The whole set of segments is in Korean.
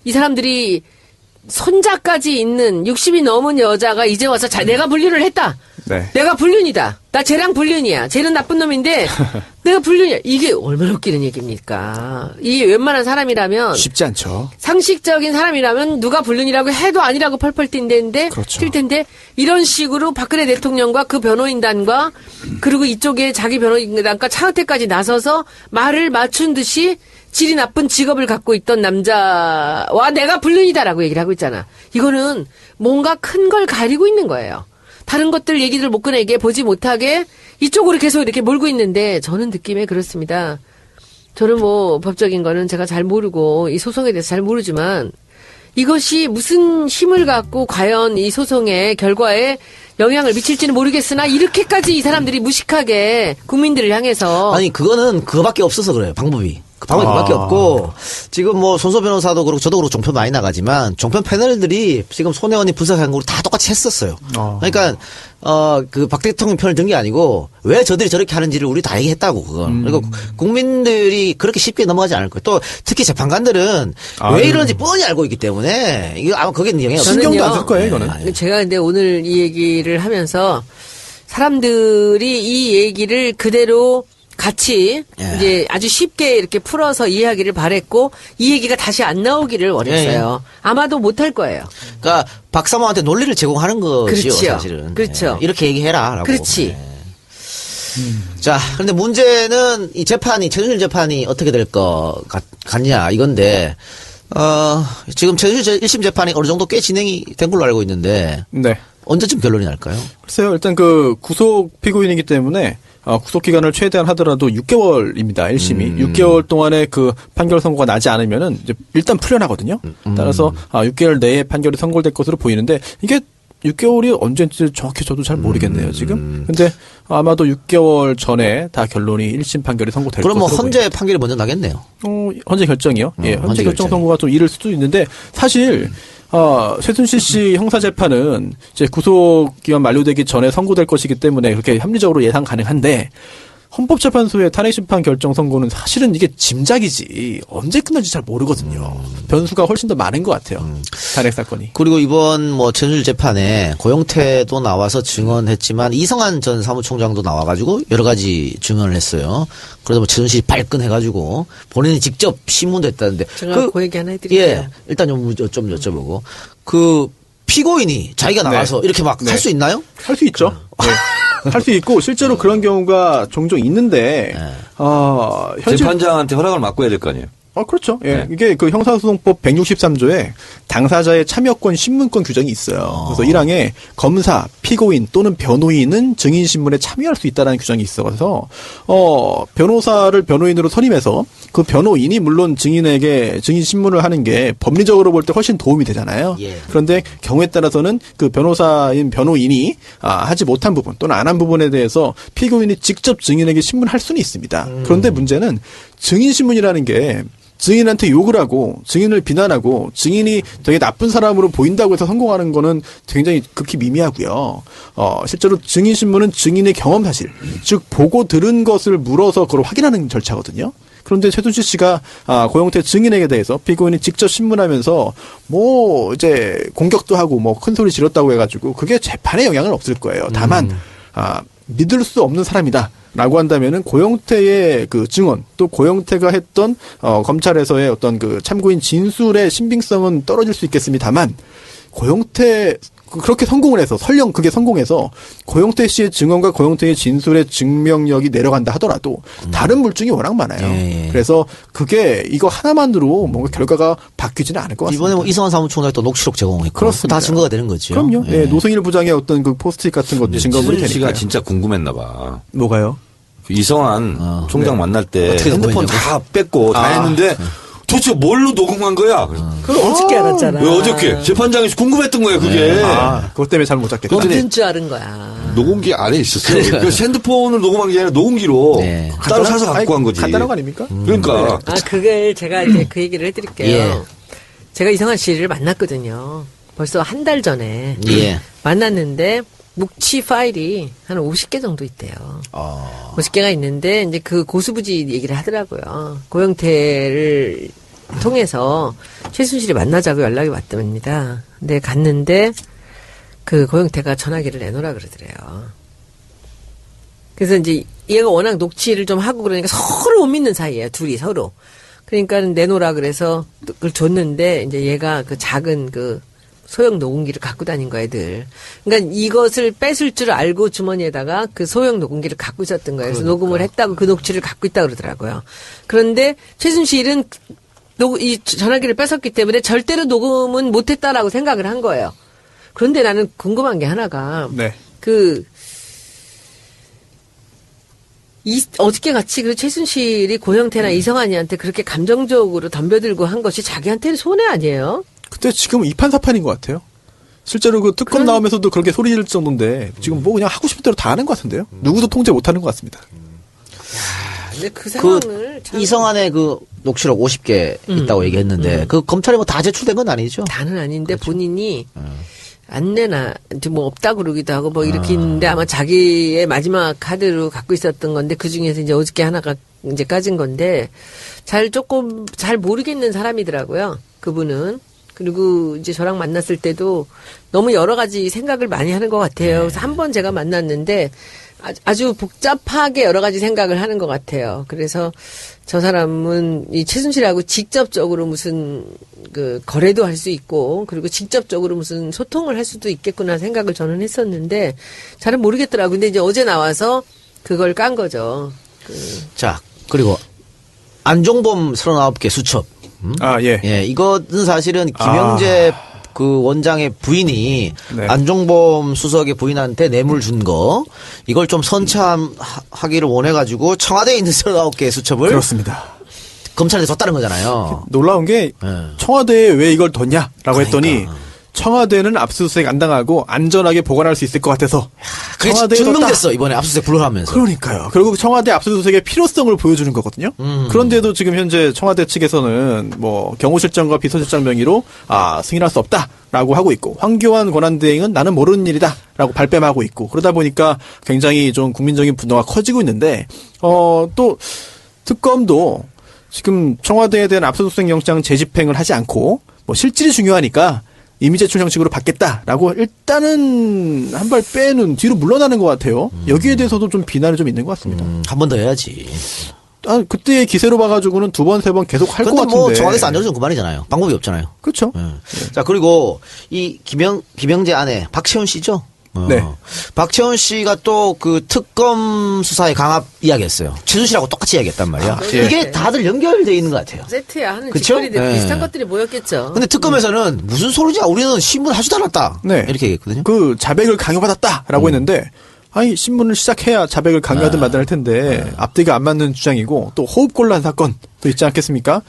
이 사람들이 손자까지 있는 60이 넘은 여자가 이제 와서 내가 불륜을 했다. 네. 내가 불륜이다. 나 쟤랑 불륜이야. 쟤는 나쁜 놈인데 내가 불륜이야. 이게 얼마나 웃기는 얘기입니까? 이게 웬만한 사람이라면 쉽지 않죠. 상식적인 사람이라면 누가 불륜이라고 해도 아니라고 펄펄 뛴다는데 그렇죠. 뛸 텐데 이런 식으로 박근혜 대통령과 그 변호인단과 그리고 이쪽에 자기 변호인단과 차은택까지 나서서 말을 맞춘 듯이 질이 나쁜 직업을 갖고 있던 남자와 내가 불륜이다라고 얘기를 하고 있잖아. 이거는 뭔가 큰 걸 가리고 있는 거예요. 다른 것들 얘기들 못 꺼내게 보지 못하게 이쪽으로 계속 이렇게 몰고 있는데 저는 느낌에 그렇습니다. 저는 뭐 법적인 거는 제가 잘 모르고 이 소송에 대해서 잘 모르지만 이것이 무슨 힘을 갖고 과연 이 소송의 결과에 영향을 미칠지는 모르겠으나 이렇게까지 이 사람들이 무식하게 국민들을 향해서 아니 그거는 그거밖에 없어서 그래요. 방법이. 그 방법이 그밖에 없고 지금 뭐 손소 변호사도 그렇고 저도 그렇고 종편 많이 나가지만 종편 패널들이 지금 손혜원이 분석한 걸 다 똑같이 했었어요. 그러니까 그 박 대통령 편을 든 게 아니고 왜 저들이 저렇게 하는지를 우리 다 얘기했다고 그건. 그리고 국민들이 그렇게 쉽게 넘어가지 않을 거예요. 또 특히 재판관들은 왜 이러는지 뻔히 알고 있기 때문에 이거 아마 거기에 영향이 없어요. 신경도 안 쓸 거예요 이거는. 제가 근데 오늘 이 얘기를 하면서 사람들이 이 얘기를 그대로 같이 이제 아주 쉽게 이렇게 풀어서 이해하기를 바랬고 이 얘기가 다시 안 나오기를 원했어요. 아마도 못할 거예요. 그러니까 박사모한테 논리를 제공하는 것이요, 그렇죠. 사실은. 그렇죠. 이렇게 얘기해라라고. 그렇지. 자, 그런데 문제는 이 재판이 최순실 재판이 어떻게 될 것 같냐 이건데 지금 최순실 1심 재판이 어느 정도 꽤 진행이 된 걸로 알고 있는데 네. 언제쯤 결론이 날까요? 글쎄요. 일단 그 구속 피고인이기 때문에 구속 기간을 최대한 하더라도 6개월입니다. 1심이. 6개월 동안에 그 판결 선고가 나지 않으면은 이제 일단 풀려나거든요. 따라서 6개월 내에 판결이 선고될 것으로 보이는데 이게 6개월이 언제인지 정확히 저도 잘 모르겠네요, 지금. 근데 아마도 6개월 전에 다 결론이 1심 판결이 선고될 것으로 그럼 뭐 헌재 보입니다. 판결이 먼저 나겠네요. 헌재 결정이요? 예, 헌재 결정 결정. 선고가 좀 이를 수도 있는데 사실 최순실 씨 형사 재판은 이제 구속 기간 만료되기 전에 선고될 것이기 때문에 그렇게 합리적으로 예상 가능한데 헌법재판소의 탄핵심판 결정 선고는 사실은 이게 짐작이지 언제 끝날지 잘 모르거든요. 변수가 훨씬 더 많은 것 같아요. 탄핵 사건이. 그리고 이번 뭐 최순실 재판에 고영태도 나와서 증언했지만 이성한 전 사무총장도 나와가지고 여러 가지 증언을 했어요. 그래서 뭐 최순실이 발끈해가지고 본인이 직접 신문도 했다는데. 제가 그 얘기 하나 해드릴게요. 예, 일단 좀 여쭤보고 그 피고인이 자기가 나와서 이렇게 막 할 수 있나요? 할 수 있죠. 네. 할 수 있고 실제로 그런 경우가 종종 있는데 현실 재판장한테 허락을 맡고 해야 될 거 아니에요. 그렇죠. 예. 네. 이게 그 형사소송법 163조에 당사자의 참여권, 신문권 규정이 있어요. 그래서 1항에 검사, 피고인 또는 변호인은 증인신문에 참여할 수 있다는 규정이 있어서, 변호사를 변호인으로 선임해서 그 변호인이 물론 증인에게 증인신문을 하는 게 법리적으로 볼 때 훨씬 도움이 되잖아요. 예. 그런데 경우에 따라서는 그 변호사인 변호인이 하지 못한 부분 또는 안 한 부분에 대해서 피고인이 직접 증인에게 신문할 수는 있습니다. 그런데 문제는 증인신문이라는 게 증인한테 욕을 하고 증인을 비난하고 증인이 되게 나쁜 사람으로 보인다고 해서 성공하는 거는 굉장히 극히 미미하고요. 실제로 증인신문은 증인의 경험 사실, 즉 보고 들은 것을 물어서 그걸 확인하는 절차거든요. 그런데 최순실 씨가 고영태 증인에게 대해서 피고인이 직접 신문하면서 뭐 이제 공격도 하고 뭐 큰 소리 지렀다고 해가지고 그게 재판에 영향은 없을 거예요. 다만 믿을 수 없는 사람이다. 라고 한다면은 고영태의 그 증언 또 고영태가 했던 검찰에서의 어떤 그 참고인 진술의 신빙성은 떨어질 수 있겠습니다만 고영태 그렇게 성공을 해서 설령 그게 성공해서 고영태 씨의 증언과 고영태의 진술의 증명력이 내려간다 하더라도 다른 물증이 워낙 많아요. 예. 그래서 그게 이거 하나만으로 뭔가 결과가 바뀌지는 않을 것 같습니다. 이번에 뭐 이성한 사무총장이 또 녹취록 제공했고. 그렇습니다. 다 증거가 되는 거죠. 그럼요. 예. 예, 노승일 부장의 어떤 그 포스트잇 같은 것도 증거물이 최순실 씨가 되니까요. 진짜 궁금했나 봐. 뭐가요? 그 이성한 총장 만날 때 어떻게 핸드폰 녹음했냐고? 다 뺐고 다 했는데 도대체 뭘로 녹음한 거야? 그걸 어저께 알았잖아. 왜 어저께 재판장에서 궁금했던 거야 그게. 그것 때문에 잘 못 잡겠다. 어떤 줄 알은 거야. 녹음기 안에 있었어요. 그 핸드폰을 녹음한 게 아니라 녹음기로 네. 따로 사서 갖고 간 거지. 간단한 거 아닙니까? 그러니까 그걸 제가 이제 그 얘기를 해드릴게요. 예. 제가 이성한 씨를 만났거든요. 벌써 한 달 전에. 예. 만났는데 묵치 파일이 한 50개 정도 있대요. 50개가 있는데 이제 그 고수부지 얘기를 하더라고요. 고영태를 통해서 최순실이 만나자고 연락이 왔답니다. 근데 갔는데 그 고영태가 전화기를 내놓으라 그러더래요. 그래서 이제 얘가 워낙 녹취를 좀 하고 그러니까 서로 못 믿는 사이예요. 둘이 서로. 그러니까 내놓으라 그래서 그걸 줬는데 이제 얘가 그 작은 그 소형 녹음기를 갖고 다닌 거야, 애들. 그러니까 이것을 뺏을 줄 알고 주머니에다가 그 소형 녹음기를 갖고 있었던 거예요. 그래서 녹음을 했다고 그 녹취를 갖고 있다고 그러더라고요. 그런데 최순실은 이 전화기를 뺏었기 때문에 절대로 녹음은 못했다라고 생각을 한 거예요. 그런데 나는 궁금한 게 하나가 네. 어저께 같이 그 최순실이 고영태나 이성환이한테 그렇게 감정적으로 덤벼들고 한 것이 자기한테는 손해 아니에요? 근데 지금 이판사판인 것 같아요. 실제로 그 특검 나오면서도 그렇게 소리 지를 정도인데 지금 뭐 그냥 하고 싶은 대로 다 하는 것 같은데요. 누구도 통제 못하는 것 같습니다. 근데 그 상황을 참 이성한의 그 녹취록 50개 있다고 얘기했는데 그 검찰에 뭐 다 제출된 건 아니죠? 다는 아닌데 본인이 안 내나 뭐 없다 그러기도 하고 뭐 이렇게 있는데 아마 자기의 마지막 카드로 갖고 있었던 건데 그 중에서 이제 어저께 하나가 이제 까진 건데 조금 잘 모르겠는 사람이더라고요. 그분은. 그리고 이제 저랑 만났을 때도 너무 여러 가지 생각을 많이 하는 것 같아요. 그래서 한 번 제가 만났는데 아주 복잡하게 여러 가지 생각을 하는 것 같아요. 그래서 저 사람은 이 최순실하고 직접적으로 무슨 그 거래도 할 수 있고 그리고 직접적으로 무슨 소통을 할 수도 있겠구나 생각을 저는 했었는데 잘은 모르겠더라고요. 근데 이제 어제 나와서 그걸 깐 거죠. 자, 그리고 안종범 39개 수첩. 예. 예, 이거는 사실은 김영재 그 원장의 부인이 네. 안종범 수석의 부인한테 뇌물 준 거, 이걸 좀 선참하기를 원해가지고 청와대에 있는 39개의 수첩을 그렇습니다. 검찰에 줬다는 거잖아요. 놀라운 게 청와대에 왜 이걸 뒀냐라고 했더니 청와대는 압수수색 안 당하고 안전하게 보관할 수 있을 것 같아서 그게 청와대에 증명됐어, 이번에 압수수색 불허하면서. 그러니까요. 결국 청와대 압수수색의 필요성을 보여주는 거거든요. 그런데도 지금 현재 청와대 측에서는 뭐 경호실장과 비서실장 명의로 승인할 수 없다라고 하고 있고 황교안 권한대행은 나는 모르는 일이다라고 발뺌하고 있고 그러다 보니까 굉장히 좀 국민적인 분노가 커지고 있는데 또 특검도 지금 청와대에 대한 압수수색 영장 재집행을 하지 않고 뭐 실질이 중요하니까 임의제출 형식으로 받겠다라고 일단은 한 발 빼는 뒤로 물러나는 것 같아요. 여기에 대해서도 좀 비난이 좀 있는 것 같습니다. 한 번 더 해야지. 그때의 기세로 봐가지고는 두 번, 세 번 계속 할 것 근데 같은데. 뭐 청와대에서 안 열어주면 그만이잖아요. 방법이 없잖아요. 그렇죠. 자, 그리고 이 김영재 아내 박채원 씨죠? 네. 박채원 씨가 또 그 특검 수사에 강압 이야기했어요. 최순실하고 똑같이 이야기했단 말이야. 예. 이게 다들 연결되어 있는 것 같아요. 세트야 하는 그쵸? 짓거리들 네. 비슷한 것들이 모였겠죠. 근데 특검에서는 무슨 소리냐? 우리는 신문 하지도 않았다. 네. 이렇게 얘기했거든요. 그 자백을 강요받았다라고 했는데 아니 신문을 시작해야 자백을 강요하든 말든 할 텐데 앞뒤가 안 맞는 주장이고 또 호흡곤란 사건도 있지 않겠습니까?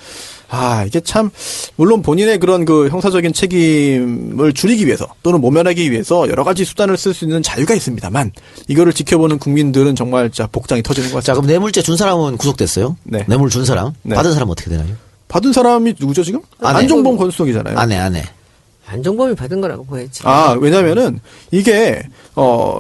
이게 참 물론 본인의 그런 그 형사적인 책임을 줄이기 위해서 또는 모면하기 위해서 여러 가지 수단을 쓸 수 있는 자유가 있습니다만 이거를 지켜보는 국민들은 정말 진짜 복장이 터지는 것 자, 같습니다. 그럼 뇌물죄 준 사람은 구속됐어요? 네. 뇌물 준 사람? 네. 받은 사람은 어떻게 되나요? 받은 사람이 누구죠 지금? 아내. 안종범 권수석이잖아요. 아내. 안종범이 받은 거라고 보였지. 왜냐면은 이게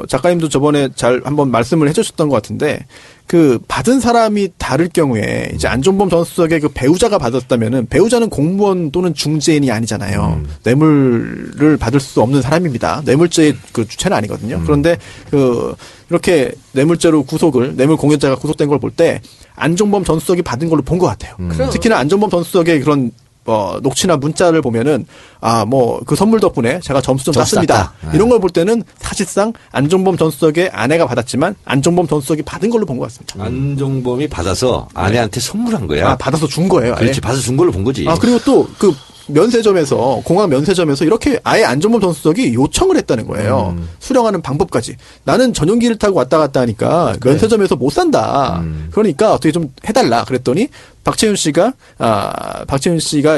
작가님도 저번에 잘 한번 말씀을 해주셨던 것 같은데 그 받은 사람이 다를 경우에 이제 안종범 전 수석의 그 배우자가 받았다면은 배우자는 공무원 또는 중재인이 아니잖아요. 뇌물을 받을 수 없는 사람입니다. 뇌물죄의 그 주체는 아니거든요. 그런데 이렇게 뇌물죄로 뇌물 공여자가 구속된 걸 볼 때 안종범 전 수석이 받은 걸로 본 것 같아요. 특히나 안종범 전 수석의 그런 녹취나 문자를 보면은 그 선물 덕분에 제가 점수 좀 땄습니다. 이런 걸 볼 때는 사실상 안종범 전 수석의 아내가 받았지만 안종범 전 수석이 받은 걸로 본 것 같습니다. 안종범이 받아서 아내한테 선물한 거야. 받아서 준 거예요. 아예. 그렇지, 받아서 준 걸로 본 거지. 그리고 또 그 공항 면세점에서 이렇게 아예 안종범 전 수석이 요청을 했다는 거예요. 수령하는 방법까지. 나는 전용기를 타고 왔다 갔다 하니까 면세점에서 못 산다. 그러니까 어떻게 좀 해달라. 그랬더니 박채윤 씨가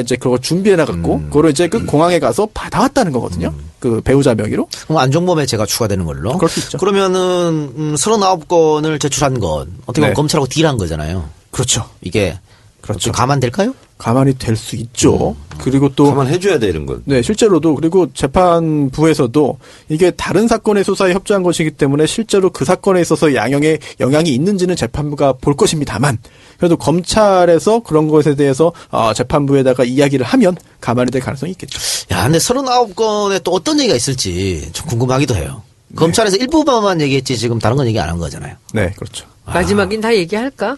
이제 그걸 준비해 나갔고, 그거를 이제 그 공항에 가서 받아왔다는 거거든요. 그 배우자 명의로. 그럼 안종범의 죄가 추가되는 걸로. 그럴 수 있죠. 그러면은 39건을 제출한 건 어떻게 보면 네. 검찰하고 딜한 거잖아요. 그렇죠. 이게 그렇죠. 가만 될까요? 가만히 될 수 있죠. 그리고 또 감안해줘야 돼, 이런 건. 네, 실제로도 그리고 재판부에서도 이게 다른 사건의 수사에 협조한 것이기 때문에 실제로 그 사건에 있어서 영향이 있는지는 재판부가 볼 것입니다만 그래도 검찰에서 그런 것에 대해서 재판부에다가 이야기를 하면 가만히 될 가능성이 있겠죠. 야, 근데 39건에 또 어떤 얘기가 있을지 좀 궁금하기도 해요. 검찰에서 일부분만 얘기했지 지금 다른 건 얘기 안 한 거잖아요. 네, 그렇죠. 마지막인 다 얘기할까?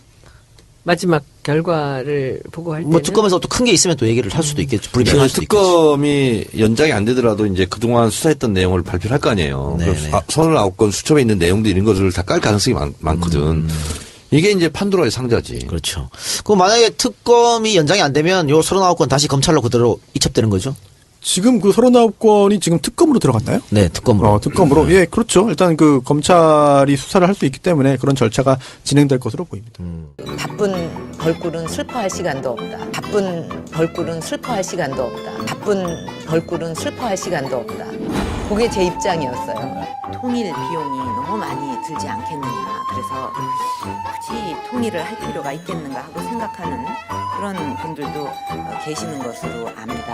마지막 결과를 보고 할 때는 뭐 특검에서 또 큰 게 있으면 또 얘기를 할 수도 있겠죠. 불명할 수도 있겠죠. 특검이 연장이 안 되더라도 이제 그동안 수사했던 내용을 발표를 할 거 아니에요. 네네. 39건 수첩에 있는 내용들 이런 것을 다 깔 가능성이 많거든. 이게 이제 판도라의 상자지. 그렇죠. 그럼 만약에 특검이 연장이 안 되면 요 39건 다시 검찰로 그대로 이첩되는 거죠? 지금 그 39건이 지금 특검으로 들어갔나요? 네, 특검으로. 특검으로. 예, 그렇죠. 일단 그 검찰이 수사를 할 수 있기 때문에 그런 절차가 진행될 것으로 보입니다. 바쁜 벌꿀은 슬퍼할 시간도 없다. 바쁜 벌꿀은 슬퍼할 시간도 없다. 바쁜 벌꿀은 슬퍼할 시간도 없다. 그게 제 입장이었어요. 통일 비용이 너무 많이 들지 않겠느냐. 그래서 굳이 통일을 할 필요가 있겠는가 하고 생각하는 그런 분들도 계시는 것으로 압니다.